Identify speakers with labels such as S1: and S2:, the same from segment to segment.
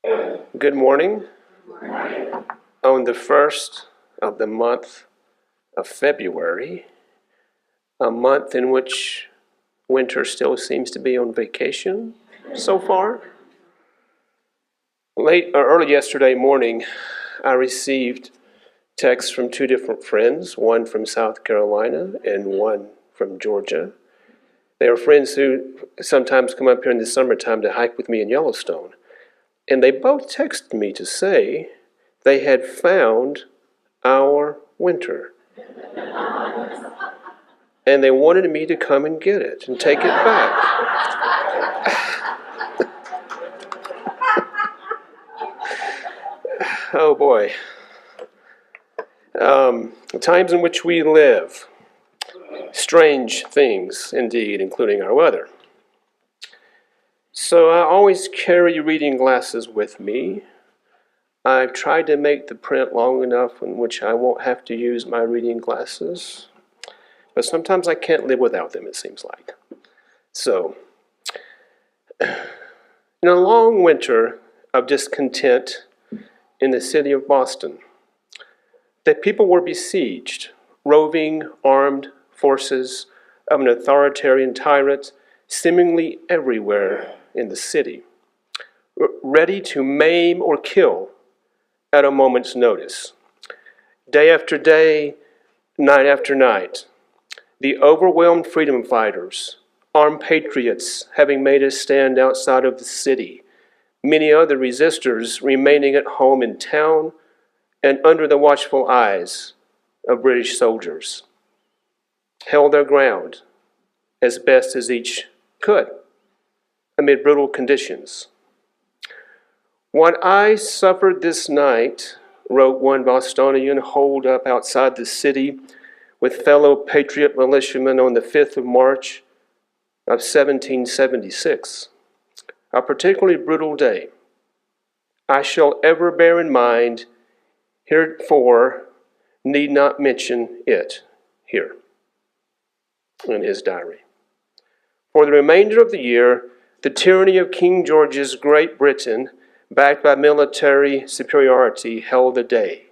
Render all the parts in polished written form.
S1: Good morning. On the first of the month of February, a month in which winter still seems to be on vacation so far. Early yesterday morning, I received texts from two different friends, one from South Carolina and one from Georgia. They are friends who sometimes come up here in the summertime to hike with me in Yellowstone. And they both texted me to say they had found our winter. And they wanted me to come and get it and take it back. Oh boy. The times in which we live, strange things indeed, including our weather. So I always carry reading glasses with me. I've tried to make the print long enough in which I won't have to use my reading glasses. But sometimes I can't live without them, it seems like. So, in a long winter of discontent in the city of Boston, the people were besieged, roving armed forces of an authoritarian tyrant seemingly everywhere in the city, ready to maim or kill at a moment's notice. Day after day, night after night, the overwhelmed freedom fighters, armed patriots having made a stand outside of the city, many other resistors remaining at home in town and under the watchful eyes of British soldiers, held their ground as best as each could amid brutal conditions. What I suffered this night, wrote one Bostonian holed up outside the city with fellow patriot militiamen on the 5th of March of 1776, a particularly brutal day. I shall ever bear in mind, heretofore need not mention it here in his diary. For the remainder of the year, the tyranny of King George's Great Britain, backed by military superiority, held the day.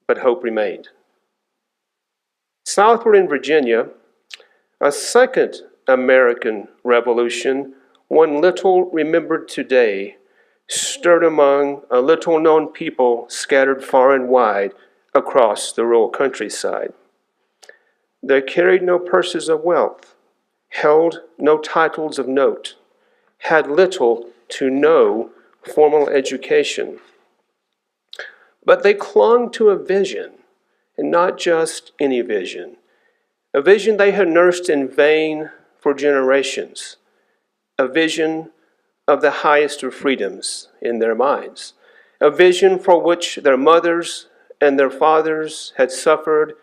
S1: But hope remained. Southward in Virginia, a second American Revolution, one little remembered today, stirred among a little-known people scattered far and wide across the rural countryside. They carried no purses of wealth, held no titles of note, had little to no formal education. But they clung to a vision, and not just any vision, a vision they had nursed in vain for generations, a vision of the highest of freedoms in their minds, a vision for which their mothers and their fathers had suffered,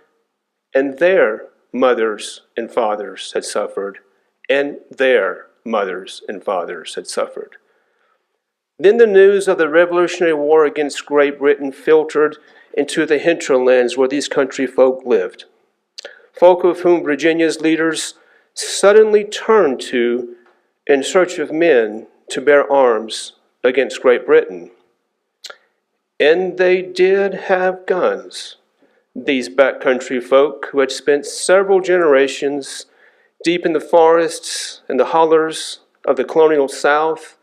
S1: and their mothers and fathers had suffered, and their mothers and fathers had suffered. Then the news of the Revolutionary War against Great Britain filtered into the hinterlands where these country folk lived, folk of whom Virginia's leaders suddenly turned to in search of men to bear arms against Great Britain. And they did have guns, these backcountry folk who had spent several generations deep in the forests and the hollers of the colonial South,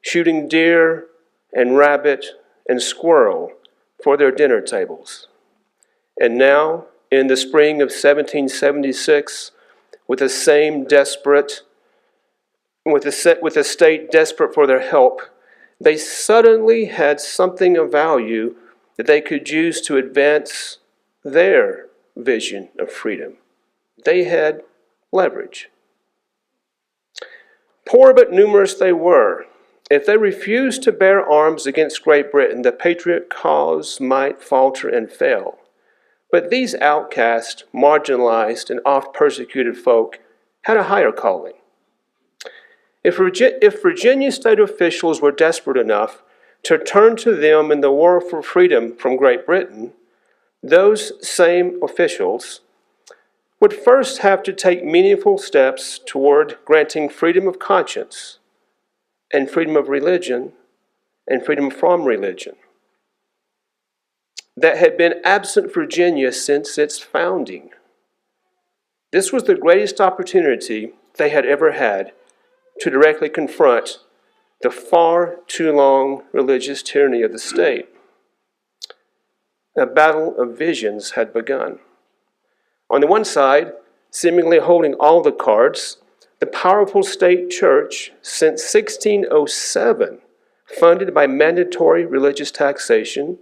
S1: shooting deer and rabbit and squirrel for their dinner tables. And now, in the spring of 1776, with the state desperate for their help, they suddenly had something of value that they could use to advance their vision of freedom. They had leverage. Poor but numerous they were. If they refused to bear arms against Great Britain, the patriot cause might falter and fail. But these outcast, marginalized, and oft-persecuted folk had a higher calling. If Virginia state officials were desperate enough to turn to them in the war for freedom from Great Britain, those same officials would first have to take meaningful steps toward granting freedom of conscience and freedom of religion and freedom from religion that had been absent Virginia since its founding. This was the greatest opportunity they had ever had to directly confront the far too long religious tyranny of the state. A battle of visions had begun. On the one side, seemingly holding all the cards, the powerful state church, since 1607, funded by mandatory religious taxation,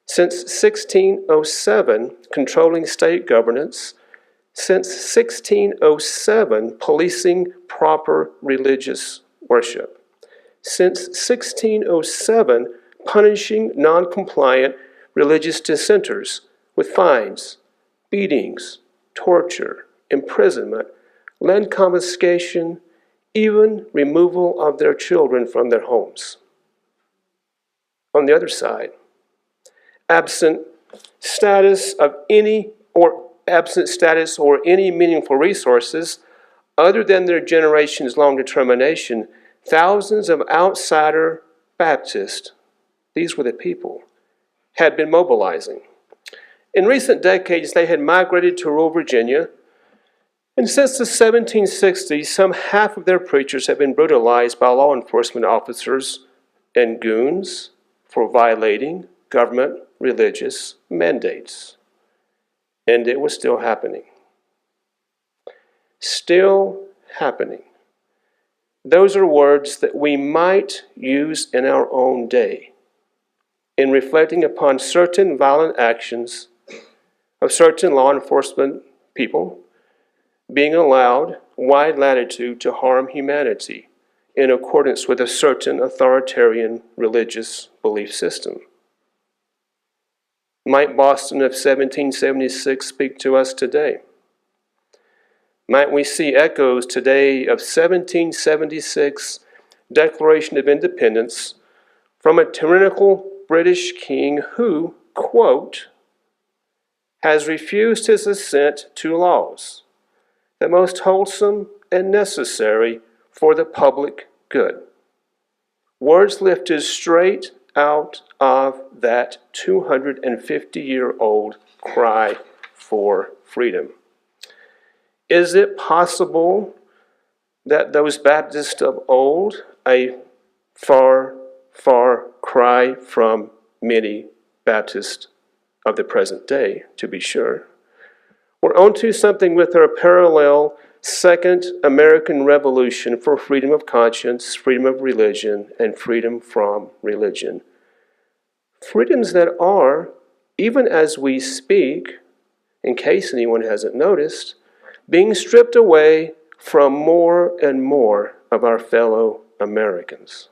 S1: since 1607, controlling state governance, since 1607, policing proper religious worship, since 1607, punishing non-compliant religious dissenters with fines, beatings, torture, imprisonment, land confiscation, even removal of their children from their homes. On the other side, absent status or any meaningful resources other than their generations-long determination, thousands of outsider Baptists, these were the people, had been mobilizing. In recent decades, they had migrated to rural Virginia, and since the 1760s, some half of their preachers had been brutalized by law enforcement officers and goons for violating government religious mandates. And it was still happening. Still happening. Those are words that we might use in our own day in reflecting upon certain violent actions of certain law enforcement people being allowed wide latitude to harm humanity in accordance with a certain authoritarian religious belief system. Might Boston of 1776 speak to us today? Might we see echoes today of 1776 Declaration of Independence from a tyrannical British king who, quote, has refused his assent to laws, the most wholesome and necessary for the public good. Words lifted straight out of that 250-year-old cry for freedom. Is it possible that those Baptists of old, a far, far cry from many Baptists of the present day, to be sure, we're onto something with our parallel Second American Revolution for freedom of conscience, freedom of religion, and freedom from religion. Freedoms that are, even as we speak, in case anyone hasn't noticed, being stripped away from more and more of our fellow Americans.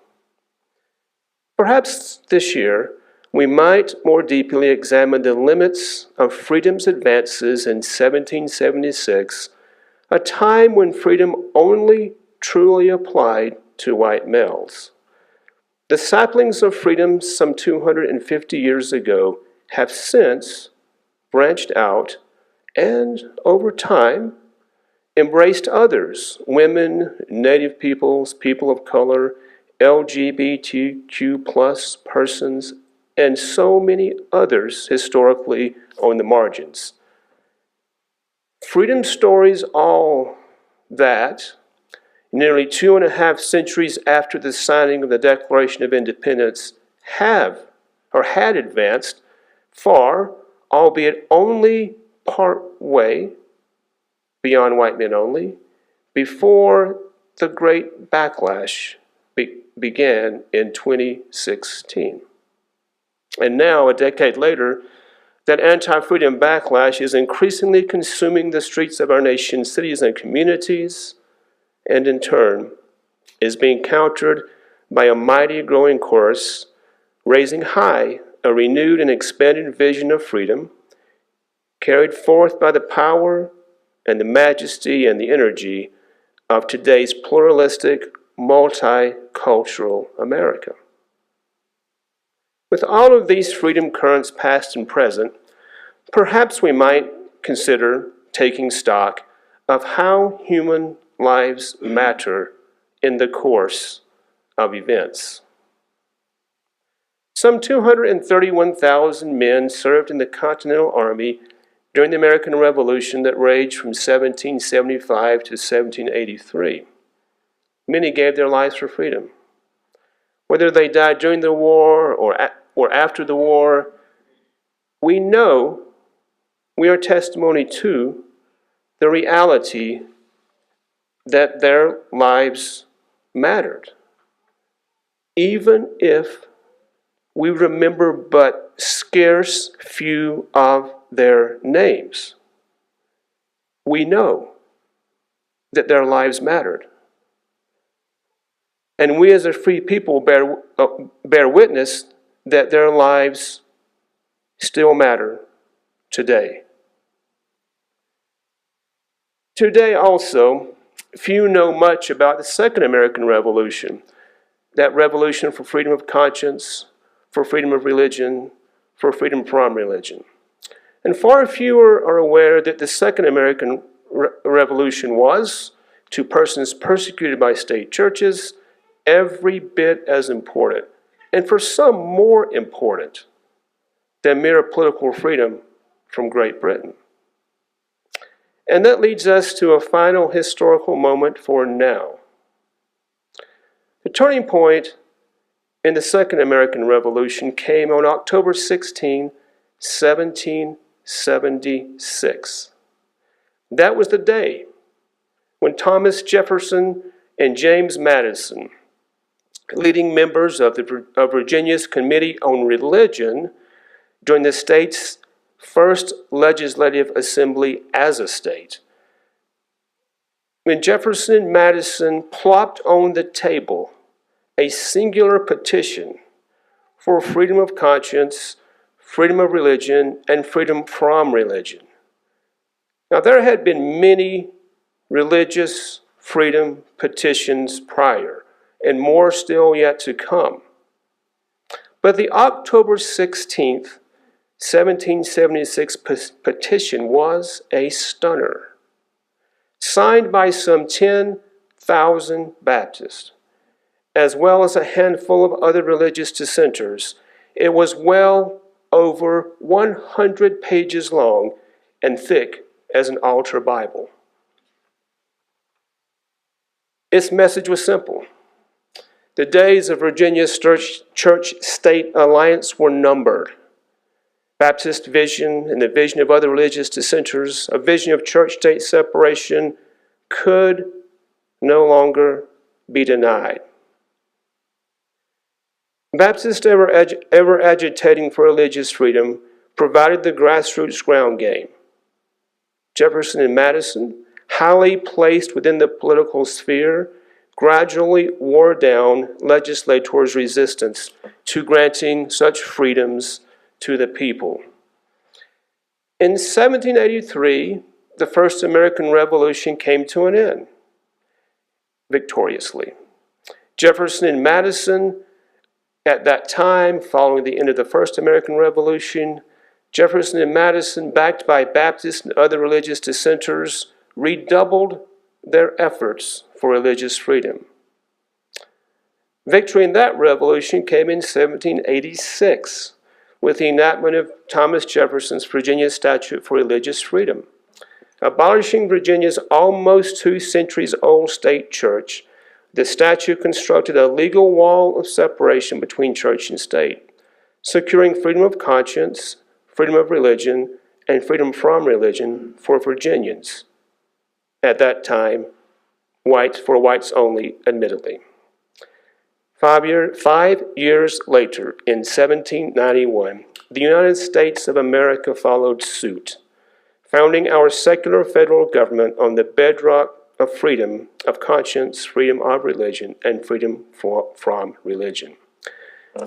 S1: Perhaps this year, we might more deeply examine the limits of freedom's advances in 1776, a time when freedom only truly applied to white males. The saplings of freedom some 250 years ago have since branched out and, over time, embraced others, women, native peoples, people of color, LGBTQ plus persons, and so many others historically on the margins. Freedom stories, all that, nearly 2.5 centuries after the signing of the Declaration of Independence, had advanced far, albeit only part way, beyond white men only, before the great backlash began in 2016. And now, a decade later, that anti-freedom backlash is increasingly consuming the streets of our nation's cities and communities, and in turn, is being countered by a mighty growing chorus, raising high a renewed and expanded vision of freedom, carried forth by the power and the majesty and the energy of today's pluralistic, multicultural America. With all of these freedom currents past and present, perhaps we might consider taking stock of how human lives matter in the course of events. Some 231,000 men served in the Continental Army during the American Revolution that raged from 1775 to 1783. Many gave their lives for freedom. Whether they died during the war or after the war, we know, we are testimony to the reality that their lives mattered. Even if we remember but scarce few of their names, we know that their lives mattered. And we as a free people bear witness that their lives still matter today. Today also, few know much about the Second American Revolution, that revolution for freedom of conscience, for freedom of religion, for freedom from religion. And far fewer are aware that the Second American Revolution was, to persons persecuted by state churches, every bit as important, and for some more important, than mere political freedom from Great Britain. And that leads us to a final historical moment for now. The turning point in the Second American Revolution came on October 16, 1776. That was the day when Thomas Jefferson and James Madison, leading members of Virginia's Committee on Religion during the state's first legislative assembly as a state, when Jefferson and Madison plopped on the table a singular petition for freedom of conscience, freedom of religion, and freedom from religion. Now, there had been many religious freedom petitions prior, and more still yet to come. But the October 16th, 1776 petition was a stunner, signed by some 10,000 Baptists, as well as a handful of other religious dissenters. It was well over 100 pages long and thick as an altar Bible. Its message was simple. The days of Virginia's church-state alliance were numbered. Baptist vision and the vision of other religious dissenters, a vision of church-state separation, could no longer be denied. Baptists ever agitating for religious freedom provided the grassroots ground game. Jefferson and Madison, highly placed within the political sphere, gradually wore down legislators' resistance to granting such freedoms to the people. In 1783, the First American Revolution came to an end victoriously. Jefferson and Madison, at that time, following the end of the First American Revolution, Jefferson and Madison, backed by Baptists and other religious dissenters, redoubled their efforts for religious freedom. Victory in that revolution came in 1786 with the enactment of Thomas Jefferson's Virginia Statute for Religious Freedom. Abolishing Virginia's almost 2 centuries old state church, the statute constructed a legal wall of separation between church and state, securing freedom of conscience, freedom of religion, and freedom from religion for Virginians. At that time, for whites only, admittedly. 5 years later, in 1791, the United States of America followed suit, founding our secular federal government on the bedrock of freedom of conscience, freedom of religion, and freedom from religion.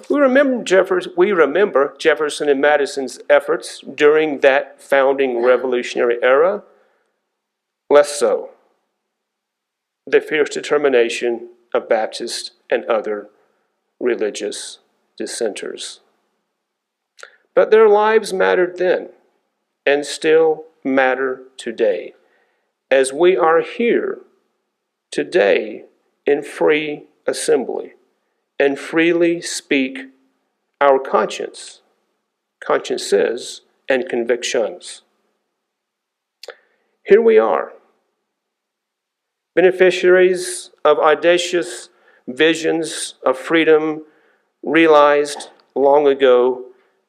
S1: We remember Jefferson and Madison's efforts during that founding revolutionary era. Less so, the fierce determination of Baptists and other religious dissenters. But their lives mattered then and still matter today, as we are here today in free assembly and freely speak our consciences, and convictions. Here we are, beneficiaries of audacious visions of freedom realized long ago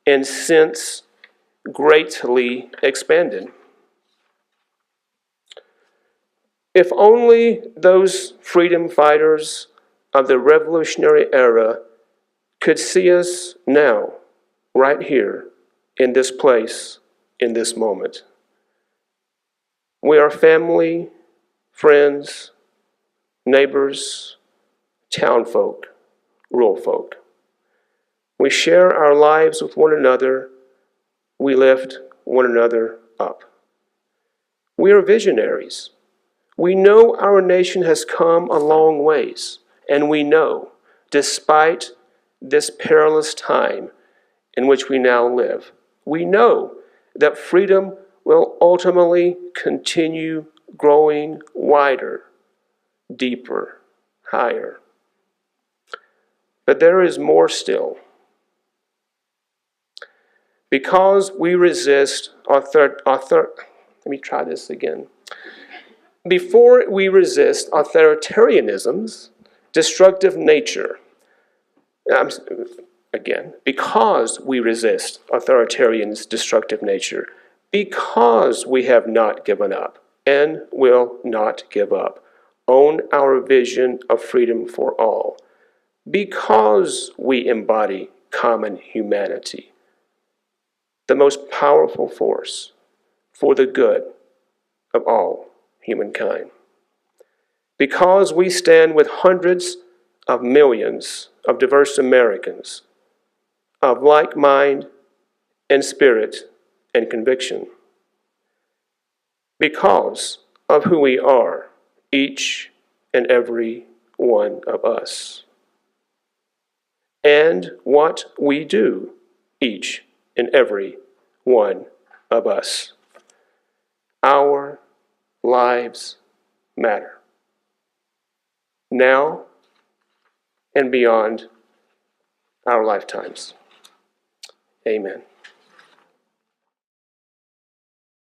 S1: and since greatly expanded. If only those freedom fighters of the Revolutionary era could see us now, right here, in this place, in this moment. We are family, friends, neighbors, townfolk, rural folk. We share our lives with one another. We lift one another up. We are visionaries. We know our nation has come a long ways, and we know, despite this perilous time in which we now live, we know that freedom will ultimately continue growing wider, deeper, higher. But there is more still. Because we resist Before we resist authoritarianism's destructive nature, because we resist authoritarian's destructive nature, because we have not given up and will not give up on our vision of freedom for all, because we embody common humanity, the most powerful force for the good of all humankind. Because we stand with hundreds of millions of diverse Americans of like mind and spirit and conviction. Because of who we are, each and every one of us. And what we do, each and every one of us. Our lives matter. Now and beyond our lifetimes. Amen.